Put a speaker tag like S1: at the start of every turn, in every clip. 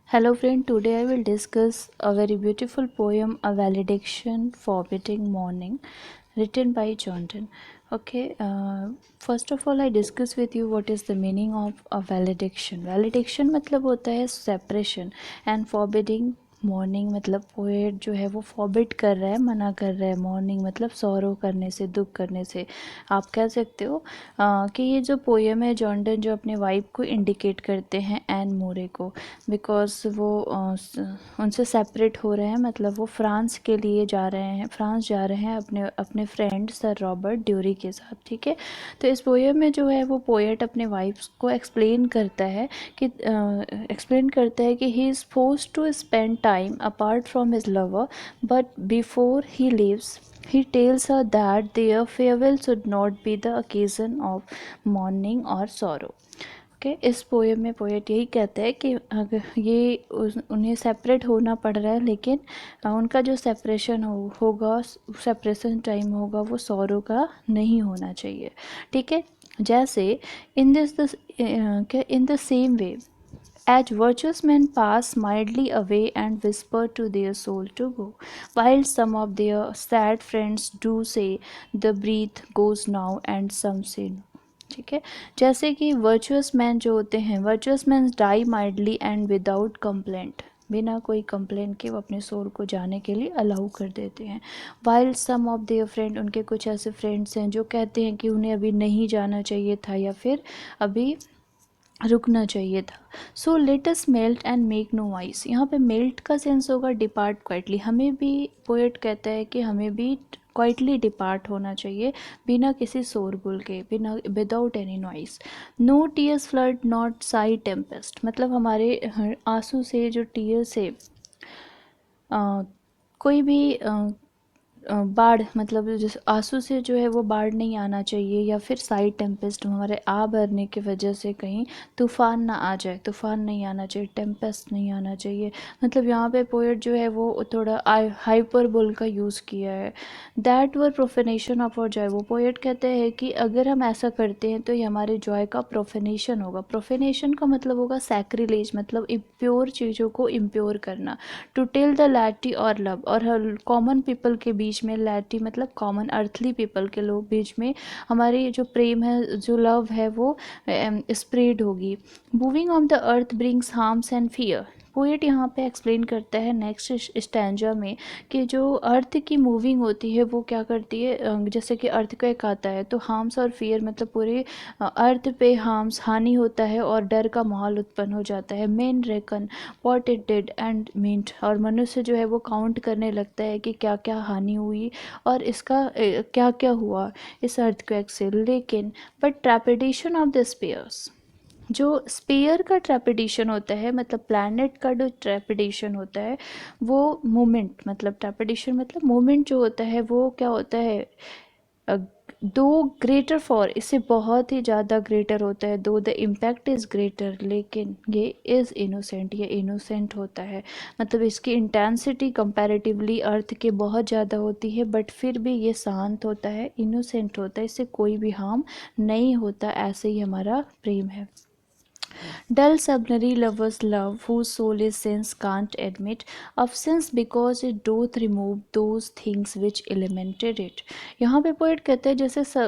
S1: Hello friend, today I will discuss a very beautiful poem, A Valediction Forbidding Morning, written by Johnson. Okay, first of all I discuss with you what is the meaning of a valediction. Valediction मतलब होता है separation and forbidding morning मतलब poet जो है वो forbid कर रहा है, मना कर रहा है। मॉर्निंग मतलब सॉरो करने से, दुख करने से। आप कह सकते हो कि ये जो पोएम है जॉर्डन जो अपने वाइफ को इंडिकेट करते हैं एन मोरे को, बिकॉज वो उनसे सेपरेट हो रहे हैं, मतलब वो फ्रांस के लिए जा रहे हैं, फ्रांस जा रहे हैं अपने अपने फ्रेंड सर रॉबर्ट ड्यूरी के साथ। ठीक है, तो इस पोएम में जो है वो पोएट अपने वाइफ को एक्सप्लेन करता है कि he is forced to spend time apart from his lover, but before he leaves he tells her that their farewell should not be the occasion of mourning or sorrow. Okay, इस poem में poet यही कहता है कि अगर ये उन्हें separate होना पड़ रहा है, लेकिन उनका जो सेपरेशन होगा, सेपरेशन टाइम होगा, वो सॉरो का नहीं होना चाहिए। ठीक है, जैसे in the same way as virtuous men pass mildly away and whisper to their soul to go, while some of their sad friends do say, the breath goes now and some say no. ठीक है, जैसे कि virtuous man जो होते हैं, virtuous man die mildly and without complaint, बिना कोई complain के वो अपने सोल को जाने के लिए अलाउ कर देते हैं। While some of their friend, उनके कुछ ऐसे फ्रेंड्स हैं जो कहते हैं कि उन्हें अभी नहीं जाना चाहिए था या फिर अभी रुकना चाहिए था। So let us melt and make no voice, यहाँ पे मेल्ट का सेंस होगा डिपार्ट क्वाइटली। हमें भी पोएट कहता है कि हमें भी क्वाइटली डिपार्ट होना चाहिए, बिना किसी शोरगुल के, बिना without any noise. No tears flood not sigh tempest, मतलब हमारे आंसू से, जो टीयर से कोई भी बाढ़, मतलब जैसे आंसू से जो है वो बाढ़ नहीं आना चाहिए, या फिर साइड टेम्पेस्ट, हमारे आ भरने की वजह से कहीं तूफान ना आ जाए, तूफान नहीं आना चाहिए, टेम्पेस्ट नहीं आना चाहिए। मतलब यहाँ पे पोएट जो है वो थोड़ा हाइपरबोल का यूज़ किया है। दैट वर प्रोफेनेशन ऑफ और जॉय, वो पोएट कहते हैं कि अगर हम ऐसा करते हैं तो ये हमारे जॉय का प्रोफेनेशन होगा। प्रोफेनेशन का मतलब होगा सैक्रिलेज, मतलब इम्प्योर चीज़ों को इम्प्योर करना। टू टेल द लैटी और लव, और कॉमन पीपल के बीच में, लैटी मतलब कॉमन अर्थली पीपल के लोग बीच में हमारी जो प्रेम है, जो लव है, वो स्प्रेड होगी। Moving on the earth brings harms and fear, poet यहाँ पे एक्सप्लेन करता है नेक्स्ट स्टैंजा में कि जो अर्थ की मूविंग होती है वो क्या करती है, जैसे कि अर्थक्वेक आता है तो हार्म्स और फियर, मतलब पूरे अर्थ पे हार्म्स, हानि होता है और डर का माहौल उत्पन्न हो जाता है। Main reckon what it did and meant, और मनुष्य जो है वो काउंट करने लगता है कि क्या क्या हानि हुई और इसका क्या क्या हुआ इस अर्थक्वेक से। लेकिन but trepidation of the spheres, जो स्पेयर का ट्रेपिडेशन होता है, मतलब प्लैनेट का जो ट्रेपिडेशन होता है, वो मोमेंट, मतलब ट्रेपिडेशन मतलब मोमेंट जो होता है वो क्या होता है, दो ग्रेटर फॉर, इससे बहुत ही ज़्यादा ग्रेटर होता है। दो द इम्पैक्ट इज़ ग्रेटर, लेकिन ये इज़ इनोसेंट, ये इनोसेंट होता है, मतलब इसकी इंटेंसिटी कंपैरेटिवली अर्थ के बहुत ज़्यादा होती है, बट फिर भी ये शांत होता है, इनोसेंट होता है, इससे कोई भी हार्म नहीं होता। ऐसे ही हमारा प्रेम है। Dull submarine lovers love, whose soul is sense can't admit of sense because it doth remove those things which elemented it. यहाँ पे पोइट कहते हैं जैसे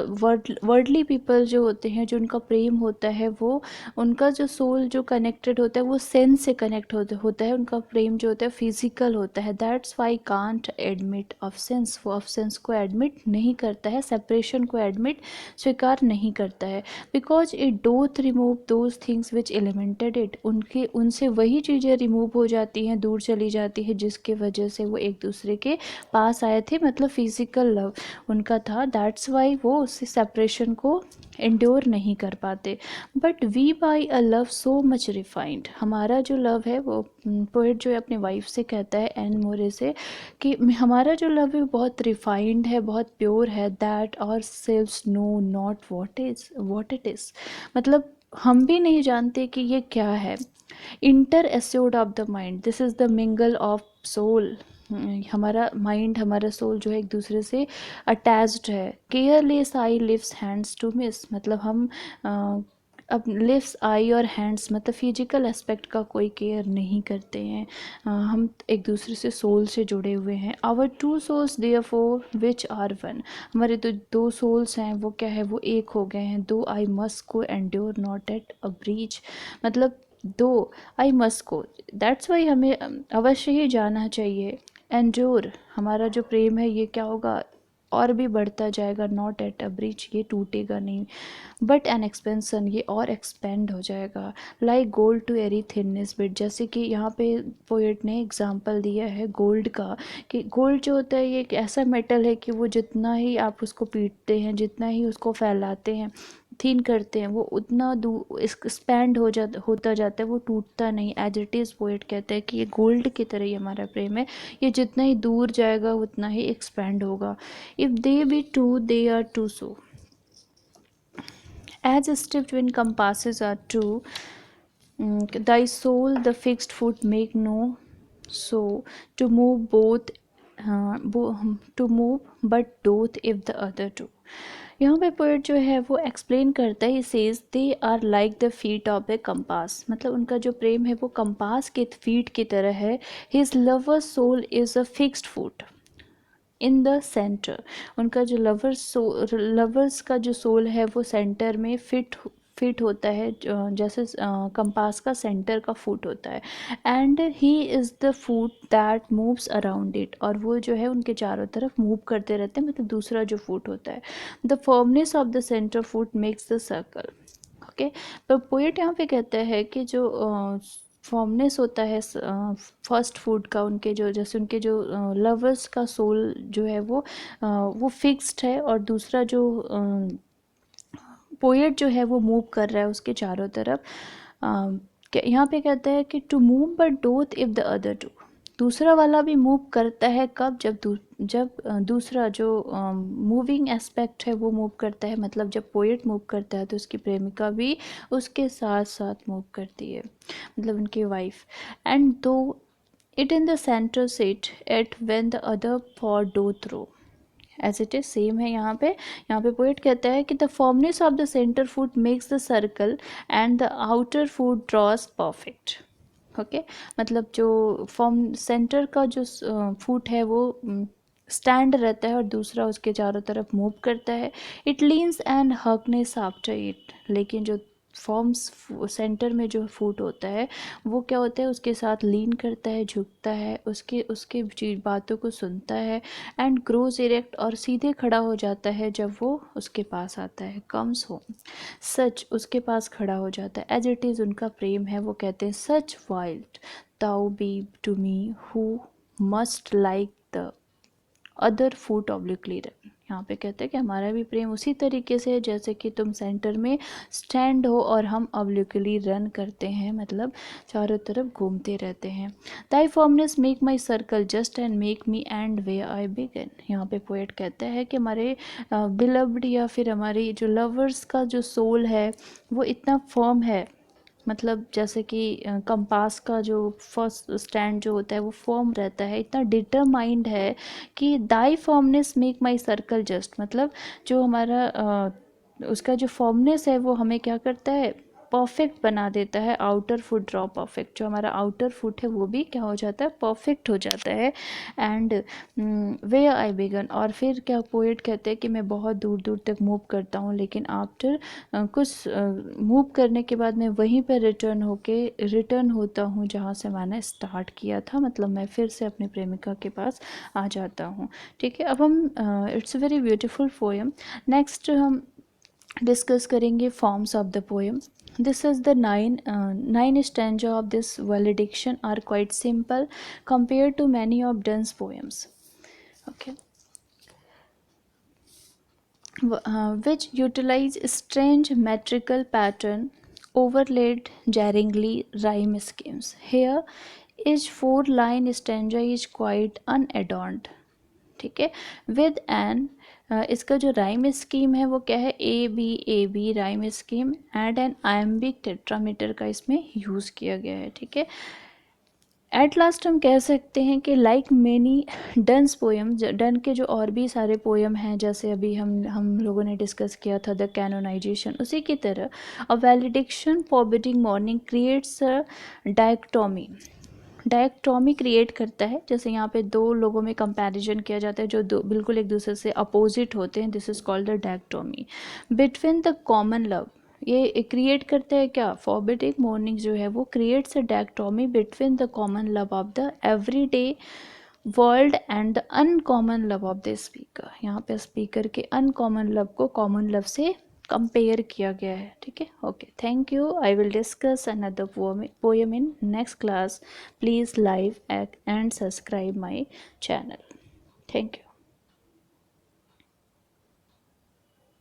S1: वर्डली पीपल जो होते हैं, जो उनका प्रेम होता है, वो उनका जो सोल जो कनेक्टेड होता है वो सेंस से कनेक्ट होता है, उनका प्रेम जो होता है फिजिकल होता है। That's why can't admit of sense, वो ऑफ सेंस को एडमिट नहीं करता है, सेपरेशन को एडमिट स्वीकार नहीं करता है। Because it doth remove those things which elemented it, उनके उनसे वही चीज़ें रिमूव हो जाती हैं, दूर चली जाती है, जिसके वजह से वो एक दूसरे के पास आए थे, मतलब फिजिकल लव उनका था। दैट्स वाई वो उस सेपरेशन को एंड्योर नहीं कर पाते। But we by a love so much refined, हमारा जो लव है वो पोएट जो है अपने वाइफ से कहता है एन मोरे से कि हमारा जो लव है बहुत रिफाइंड है, बहुत प्योर है। That ourselves know not what it is, मतलब हम भी नहीं जानते कि ये क्या है। Inter assured of the mind, this is the mingle of soul, हमारा माइंड, हमारा सोल जो है एक दूसरे से अटैच्ड है। Careless eye lips hands to miss, मतलब हम अब लिप्स, आई और हैंड्स मतलब फिजिकल एस्पेक्ट का कोई केयर नहीं करते हैं। हम एक दूसरे से सोल से जुड़े हुए हैं। Our two souls therefore which are one, हमारे तो दो सोल्स हैं, वो क्या है, वो एक हो गए हैं। दो आई मस्ट को endure not at a breach, मतलब दो आई मस्ट को, दैट्स वाई हमें अवश्य ही जाना चाहिए। एंड्योर, हमारा जो प्रेम है ये क्या होगा, और भी बढ़ता जाएगा। नॉट एट अ ब्रिज, ये टूटेगा नहीं, बट एन एक्सपेंसन, ये और एक्सपेंड हो जाएगा। Like gold to airy thinness beat, जैसे कि यहाँ पे पोएट ने एग्जांपल दिया है गोल्ड का, कि गोल्ड जो होता है ये एक ऐसा मेटल है कि वो जितना ही आप उसको पीटते हैं, जितना ही उसको फैलाते हैं, थिन करते हैं, वो उतना एक्सपैंड होता जाता है, वो टूटता नहीं। एज इट इज़ पोएट कहते हैं कि ये गोल्ड की तरह ही हमारा प्रेम है, ये जितना ही दूर जाएगा उतना ही एक्सपैंड होगा। If they be two they are two so, as stiff twin compasses are two, thy soul the fixed foot make no so to move both, to move but doth if the other two। यहाँ पे poet जो है वो explain करता है, says they are like the feet of a compass, मतलब उनका जो प्रेम है वो कंपास के फीट की तरह है। His lover soul is a fixed foot in the centre, उनका जो लवर्स का जो सोल है वो सेंटर में फिट होता है, जैसे कंपास का सेंटर का फुट होता है। And he is the foot that moves around it, और वो जो है उनके चारों तरफ मूव करते रहते हैं, मतलब दूसरा जो फुट होता है। The firmness of the centre foot makes the circle. Okay, पर पोएट यहाँ पे कहता है कि जो फॉर्मनेस होता है फर्स्ट फूड का, उनके जो जैसे उनके जो लवर्स का सोल जो है वो फिक्स्ड है, और दूसरा जो पोएट जो है वो मूव कर रहा है उसके चारों तरफ। यहाँ पे कहता है कि to move but doth if the other do, दूसरा वाला भी मूव करता है कब, जब दूसरा जो मूविंग एस्पेक्ट है वो मूव करता है, मतलब जब पोएट मूव करता है तो उसकी प्रेमिका भी उसके साथ साथ मूव करती है, मतलब उनकी wife. And though it in the centre sit yet when the other far doth throw, as it is same है यहाँ पे पोएट कहता है कि the firmness of the centre foot makes the circle and the outer foot draws perfect. Okay, मतलब जो form centre का जो फुट है वो स्टैंड रहता है और दूसरा उसके चारों तरफ मूव करता है। It leans and hearkens after it, लेकिन जो फॉर्म्स सेंटर में जो फूट होता है वो क्या होता है, उसके साथ लीन करता है, झुकता है, उसके उसके बातों को सुनता है। एंड ग्रोज इरेक्ट, और सीधे खड़ा हो जाता है जब वो उसके पास आता है, कम्स होम सच, उसके पास खड़ा हो जाता है। एज इट इज़ उनका प्रेम है, वो कहते हैं such wilt thou be to me who must like the other foot obliquely run. यहाँ पे कहते हैं कि हमारा भी प्रेम उसी तरीके से है जैसे कि तुम सेंटर में स्टैंड हो और हम ऑब्लिकली रन करते हैं, मतलब चारों तरफ घूमते रहते हैं। Thy firmness make my circle just and make me end where I begun. यहाँ पे पोएट कहता है कि हमारे बिलव्ड या फिर हमारी जो लवर्स का जो सोल है वो इतना फर्म है, मतलब जैसे कि कंपास का जो फर्स्ट स्टैंड जो होता है वो फॉर्म रहता है, इतना डिटरमाइंड है कि दाई फॉर्मनेस मेक माई सर्कल जस्ट, मतलब जो हमारा उसका जो फॉर्मनेस है वो हमें क्या करता है, परफेक्ट बना देता है। आउटर फुट ड्रॉ परफेक्ट, जो हमारा आउटर फुट है वो भी क्या हो जाता है, परफेक्ट हो जाता है। एंड वे आई बिगन, और फिर क्या पोएट कहते हैं कि मैं बहुत दूर दूर तक मूव करता हूँ, लेकिन आफ्टर कुछ मूव करने के बाद मैं वहीं पर रिटर्न होता हूँ जहाँ से मैंने स्टार्ट किया था, मतलब मैं फिर से अपनी प्रेमिका के पास आ जाता हूँ। ठीक है, अब हम it's a very beautiful poem. Next हम डिस्कस करेंगे forms of the poem. This is the nine stanza of this valediction are quite simple compared to many of Donne's poems. Okay, which utilize strange metrical pattern overlaid jarringly rhyme schemes. Here, each four-line stanza is quite unadorned. ठीक है, with N इसका जो rhyme scheme है वो क्या है, A B rhyme scheme and an iambic tetrameter का इसमें यूज़ किया गया है। ठीक है, एट लास्ट हम कह सकते हैं कि लाइक मेनी डन्स पोएम, डन के जो और भी सारे पोएम हैं, जैसे अभी हम लोगों ने डिस्कस किया था द कैनोनाइजेशन, उसी की तरह a valediction forbidding mourning creates a dichotomy, dichotomy create करता है। जैसे यहाँ पे दो लोगों में कंपैरिजन किया जाता है जो दो बिल्कुल एक दूसरे से अपोजिट होते हैं, this is called the dichotomy. Between the common love, ये क्रिएट करता है क्या, फॉरबिडिंग मॉर्निंग जो है वो creates a dichotomy between the common love of the everyday world and the uncommon love of the speaker. यहाँ पे स्पीकर के अनकॉमन लव को कॉमन लव से कंपेयर किया गया है। ठीक है, okay, thank you. I will discuss another poem in next class. Please like and subscribe my channel. Thank you.